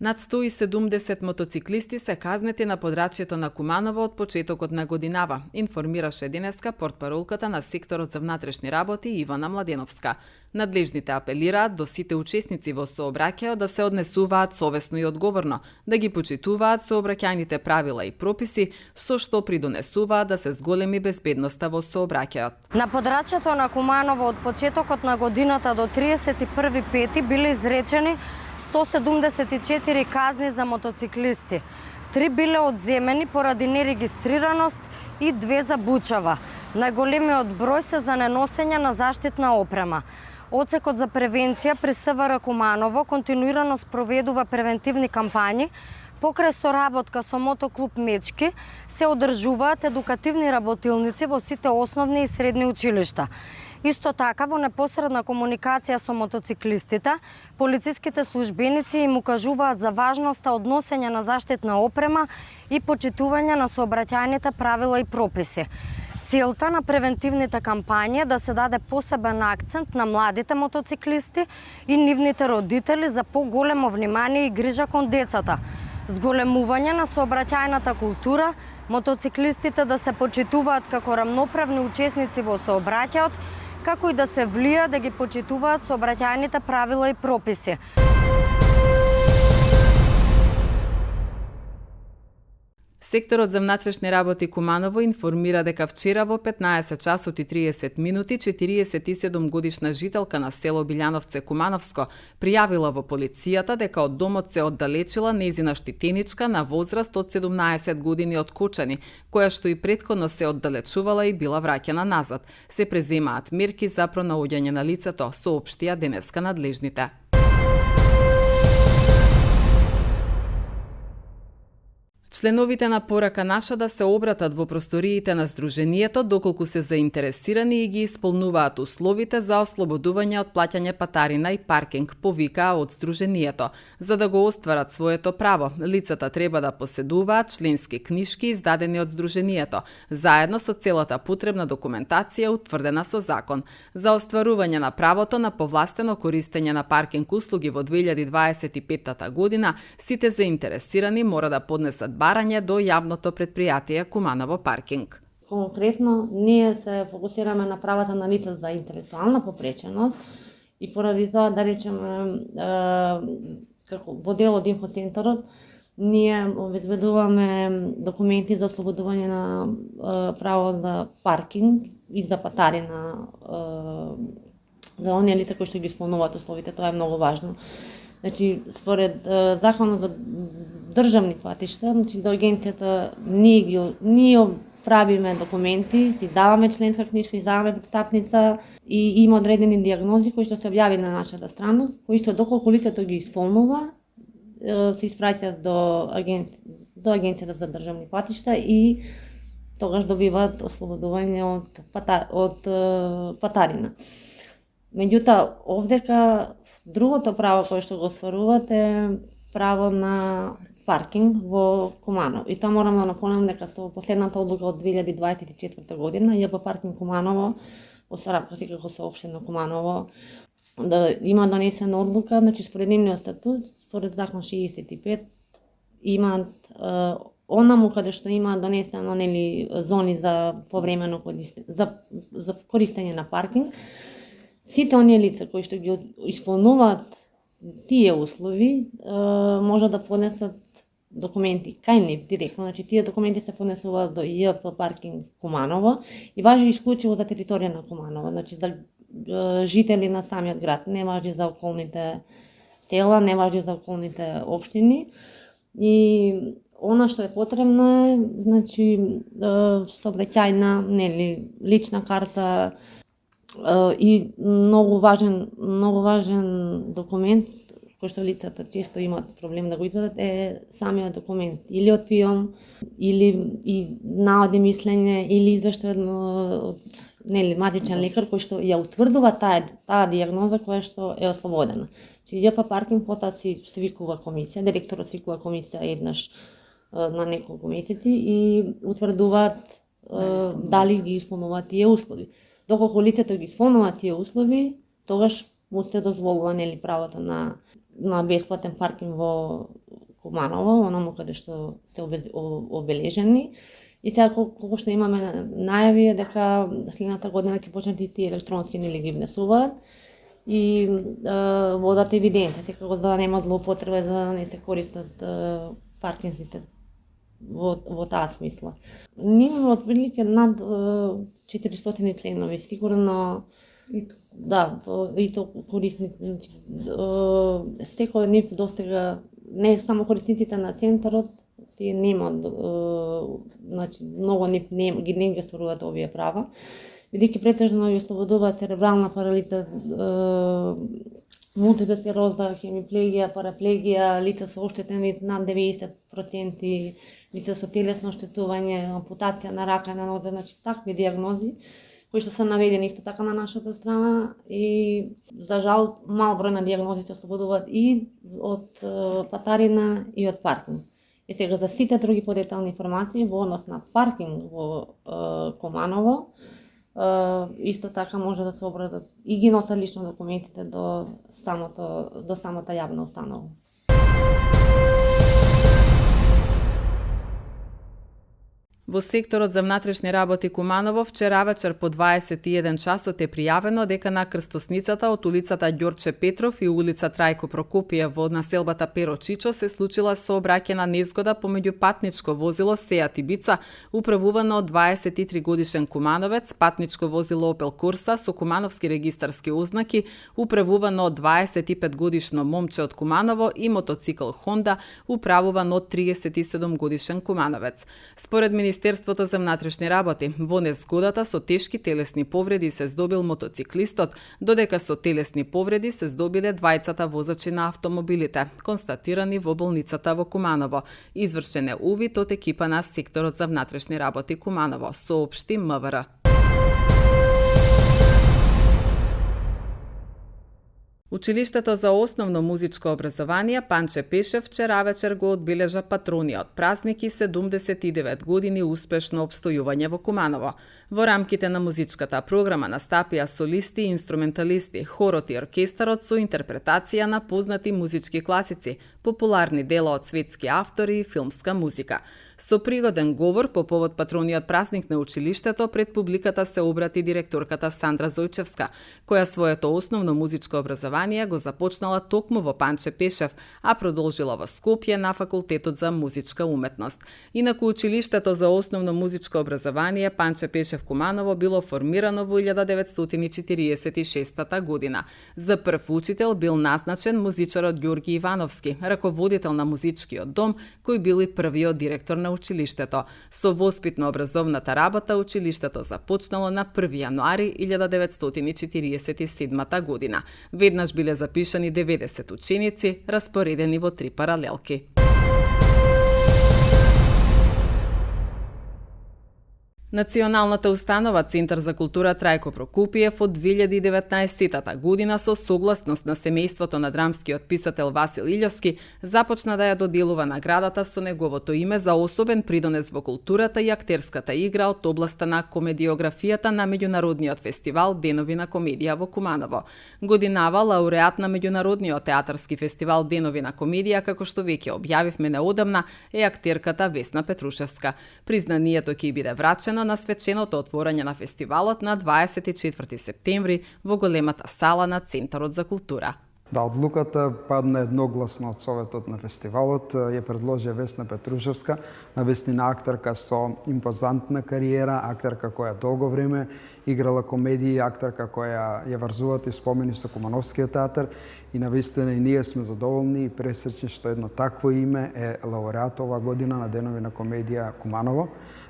Над 170 мотоциклисти се казнети на подрачјето на Куманово од почетокот на годинава, информираше денеска портпаролката на секторот за внатрешни работи Ивана Младеновска. Надлежните апелираат до сите учесници во сообраќајот да се однесуваат совесно и одговорно, да ги почитуваат сообраќајните правила и прописи, со што придонесуваат да се зголеми безбедноста во сообраќајот. На подрачјето на Куманово од почетокот на годината до 31.5 биле изречени 174 казни за мотоциклисти. 3 биле одземени поради нерегистрираност и 2 за бучава. Најголемиот број се за неносење на заштитна опрема. Одсекот за превенција при СВР Куманово континуирано спроведува превентивни кампањи. Покрај соработка со мотоклуб Мечки се одржуваат едукативни работилници во сите основни и средни училишта. Исто така, во непосредна комуникација со мотоциклистите, полициските службеници им укажуваат за важноста од носење на заштитна опрема и почитување на сообраќајните правила и прописи. Целта на превентивните кампањи е да се даде посебен акцент на младите мотоциклисти и нивните родители за поголемо внимание и грижа кон децата, зголемување на сообраќајната култура, мотоциклистите да се почитуваат како рамноправни учесници во сообраќајот, како и да се влија да ги почитуваат сообраќајните правила и прописи. Секторот за внатрешни работи Куманово информира дека вчера во 15 часот и 30 минути 47 годишна жителка на село Билјановце Кумановско пријавила во полицијата дека од домот се оддалечила нејзина штитеничка на возраст од 17 години од Кочани, која што и претходно се оддалечувала и била враќана назад. Се преземаат мерки за пронаоѓање на лицето, соопштија денеска надлежните. Членовите на Порака наша да се обратат во просториите на Сдруженијето доколку се заинтересирани и ги исполнуваат условите за ослободување од плаќање патарина и паркинг, повикаа од Сдруженијето. За да го остварат своето право, лицата треба да поседуваат членски книшки издадени од Сдруженијето, заедно со целата потребна документација утврдена со закон. За остварување на правото на повластено користење на паркинг услуги во 2025 година, сите заинтересирани мора да поднесат барање до јавното предпријатие Куманово паркинг. Конкретно, ние се фокусираме на правата на лица за интелектуална попреченост и поради тоа, да речеме, како во дел од инфоцентарот, ние обезбедуваме документи за ослободување на право на паркинг и за патарина за оние лица кои што ги исполнуваат условите. Тоа е многу важно. Значи, според законот за државни патишта, значи до агенцијата ние правиме документи, си издаваме членска книжка, издаваме претстапница и има одредени дијагнози кои што се објавени на нашата страна, кои што доколку лицето ги исполнува, се испраќаат до агенцијата за државни патишта и тогаш добиваат ослободување од патарина. Меѓутоа, овдека другото право кое што го остваруваат е право на паркинг во Куманово. И тоа морам да напомнам дека со последната одлука од 2024 година ЈП паркинг Куманово, Осарапка секако соопштено Куманово, да има донесена одлука, значи според нивниот статут, според закон 65, имаат онаму каде што има донесено зони за повремено за користење на паркинг, сите оние лица кои што ги исполнуваат тие услови може да поднесат документи кај нив директно, значи тие документи се поднесуваат до ЈП паркинг Куманово и важи исклучиво за територија на Куманово, значи за жители на самиот град, не важи за околните села, не важи за околните општини. И она што е потребно е, значи сообраќајна, лична карта и многу важен документ кој што лицата често имаат проблем да го извадат е самиот документ, или од ПИОМ, или и наоди мислење, или извештај од матичен лекар кој што ја утврдува таа дијагноза која што е ослободена. Чи ЈП паркинг потоа си викува комисија, директорот викува комисија еднаш на неколку месеци и утврдуваат дали ги исполнуваат тие услови. Доколку лицето ги исполнува тие услови, тогаш му се дозволува правото на бесплатен паркинг во Куманово, оному каде што се обележени. И сега колку што имаме најави е дека следната година ќе почнат и тие електронски нели ги внесуваат и водат евиденција, секако да нема злоупотреба, да не се користат паркинзите во таа смисла. Ние имаме отприлика над 400 членови, сигурно да, и то корисници, секој нив досега, не само корисниците на центарот, тие немаат, значи многу нив не ги стваруваат овие права, бидејќи претежно ја ослободуваат церебрална парализа, мултипла склероза, хемиплегија, параплегија, лица со оштетени над 90%, лица со телесно оштетување, ампутација на рака и на нозе, значи такви дијагнози кои што се наведени исто така на нашата страна и за жал мал број на дијагнози се ослободуваат и од патарина и од паркинг. И сега за сите други подетални информации во однос на паркинг во Куманово, исто така може да се обрадат и ги носат лично документите до самата јавна установа. Во секторот за внатрешни работи Куманово вчера вечер по 21 часот е пријавено дека на крстосницата од улицата Ѓорче Петров и улица Трајко Прокопиев во населбата Перо Чичо се случила сообраќајна незгода помеѓу патничко возило Сеат Ибица управувано од 23 годишен кумановец, патничко возило Opel Corsa со кумановски регистарски ознаки управувано од 25 годишно момче од Куманово и мотоцикл Honda управуван од 37 годишен кумановец. Според Министерството за внатрешни работи, во незгодата со тешки телесни повреди се здобил мотоциклистот, додека со телесни повреди се здобиле двајцата возачи на автомобилите, констатирани во болницата во Куманово. Извршен е увид од екипа на секторот за внатрешни работи Куманово, соопшти МВР. Училиштето за основно музичко образование Панче Пешев вчера вечер го одбележа патрониот празник и 79 години успешно обстојување во Куманово. Во рамките на музичката програма настапија солисти и инструменталисти, хорот и оркестарот со интерпретација на познати музички класици, популарни дела од светски автори и филмска музика. Со пригоден говор по повод патрониот празник на училиштето пред публиката се обрати директорката Сандра Зојчевска, која своето основно музичко образование го започнала токму во Панче Пешев, а продолжила во Скопје на факултетот за музичка уметност. Инаку училиштето за основно музичко образование Панче Пешев Куманово било формирано во 1946 година. За прв учител бил назначен музичарот Ѓорги Ивановски, раководител на музичкиот дом, кој бил и првиот директор на училиштето. Со воспитно-образовната работа училиштето започнало на 1 јануари 1947 година. Веднаш биле запишани 90 ученици, распоредени во 3 паралелки. Националната установа Центар за култура Трајко Прокопиев од 2019 година со согласност на семејството на драмскиот писател Васил Илјовски започна да ја доделува наградата со неговото име за особен придонес во културата и актерската игра од областа на комедиографијата на меѓународниот фестивал Денови на комедија во Куманово. Годинава лауреат на меѓународниот театарски фестивал Денови на комедија, како што веќе објавивме неодамна, е актерката Весна Петрушевска. Признанието ќе биде врачено на свеченото отворање на фестивалот на 24 септември во големата сала на Центарот за култура. Да, одлуката падна едногласно од Советот на фестивалот, ја предложи Весна Петрушевска, навистина актерка со импозантна кариера, актерка која долго време играла комедии, актерка која ја врзуваат и спомени со Кумановскиот театар и навистина и ние сме задоволни и пресреќни што едно такво име е лауреат ова година на Денови на комедија Куманово.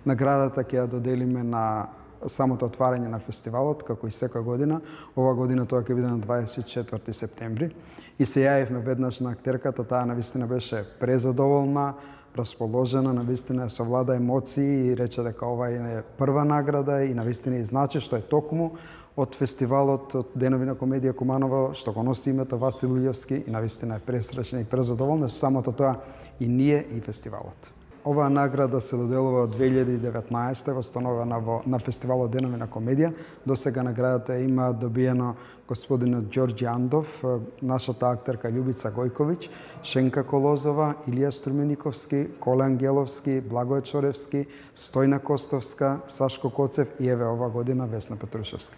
Наградата ќе ја доделиме на самото отварање на фестивалот, како и секоја година. Ова година тоа ќе биде на 24 септември. И се јавивме веднаш на актерката, таа навистина беше презадоволна, расположена, навистина совлада емоции и рече дека ова е прва награда и навистина и значи што е токму од фестивалот од Денови на комедија Куманово, што го носи името Васил Илјовски и навистина е пресреќна и презадоволна со самото тоа и ние и фестивалот. Оваа награда се доделува од 2019 установена на фестивалот Денови на комедија. До сега наградата има добиено господинот Ѓорѓи Андов, нашата актерка Љубица Гојковиќ, Шенка Колозова, Илија Струмениковски, Коле Ангеловски, Благој Чоревски, Стојна Костовска, Сашко Коцев и еве ова година Весна Петрушевска.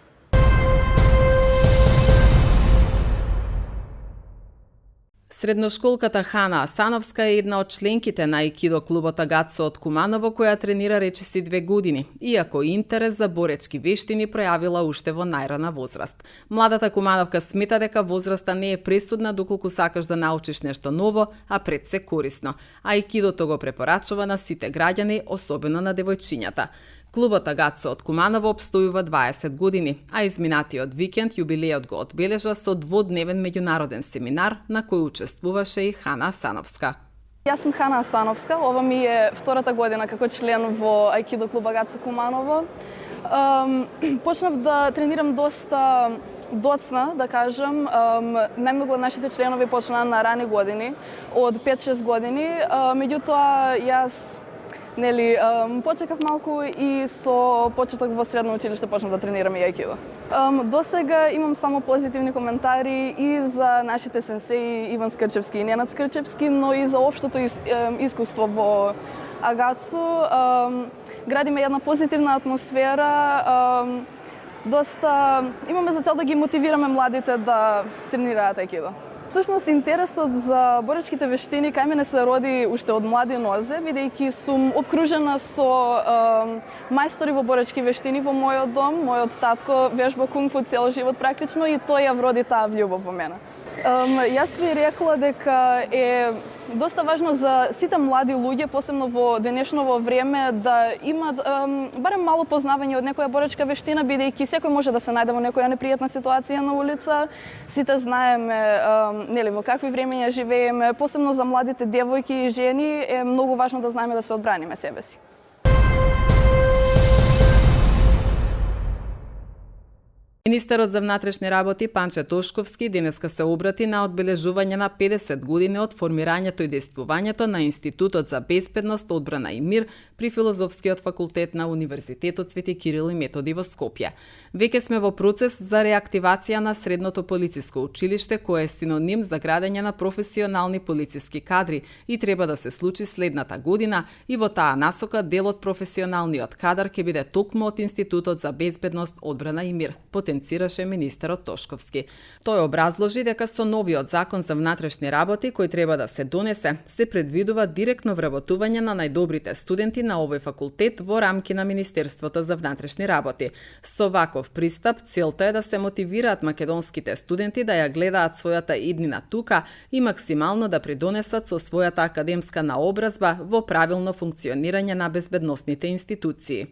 Средношколката Хана Асановска е една од членките на аикидо клубот Агацо од Куманово, која тренира речиси 2 години, иако интерес за боречки вештини пројавила уште во најрана возраст. Младата кумановка смета дека возраста не е пресудна доколку сакаш да научиш нешто ново, а пред се корисно. Аикидото го препорачува на сите граѓани, особено на девојчињата. Клубот Агацо од Куманово обстојува 20 години, а изминатиот викенд јубилејот го одбележа со дводневен меѓународен семинар на кој учествуваше и Хана Асановска. Јас сум Хана Асановска, ова ми е втората година како член во аикидо клуб Агацо Куманово. Почнав да тренирам доста доцна, да кажам. Најмногу од нашите членови почнаа на рани години, од 5-6 години. Меѓутоа, јас почекав малку и со почеток во средно училиште почнав да тренирам и аикидо. До сега имам само позитивни коментари и за нашите сенсеи Иван Скрчевски и Ненад Скрчевски, но и за општото искуство во Агацо. Градиме една позитивна атмосфера. Имаме за цел да ги мотивираме младите да тренираат аикидо. Всушност, интересот за боречките вештини кај мене се роди уште од млади нозе, бидејќи сум обкружена со мајстори во боречки вештини во мојот дом. Мојот татко вежба кунг-фу цел живот практично и тој ја вроди таа љубов во мене. Јас би рекла дека е доста важно за сите млади луѓе, посебно во денешново време, да имат барем мало познавање од некоја боречка вештина, бидејќи секој може да се најде во некоја непријатна ситуација на улица. Сите знаеме во какви времења живееме, посебно за младите девојки и жени е многу важно да знаеме да се одбраниме себе си. Министерот за внатрешни работи Панче Тошковски денеска се обрати на одбележување на 50 години од формирањето и действувањето на Институтот за безбедност, одбрана и мир при Филозофскиот факултет на Универзитетот Свети Кирил и Методи во Скопје. Веќе сме во процес за реактивација на Средното полициско училиште, кое е синоним за градење на професионални полициски кадри и треба да се случи следната година, и во таа насока дел од професионалниот кадар ќе биде токму од Институтот за безбедност, одбрана и мир, потенцираше министерот Тошковски. Тој образложи дека со новиот закон за внатрешни работи кој треба да се донесе, се предвидува директно вработување на најдобрите студенти на овој факултет во рамки на Министерството за внатрешни работи. Со ваков пристап целта е да се мотивираат македонските студенти да ја гледаат својата иднина тука и максимално да придонесат со својата академска наобразба во правилно функционирање на безбедносните институции.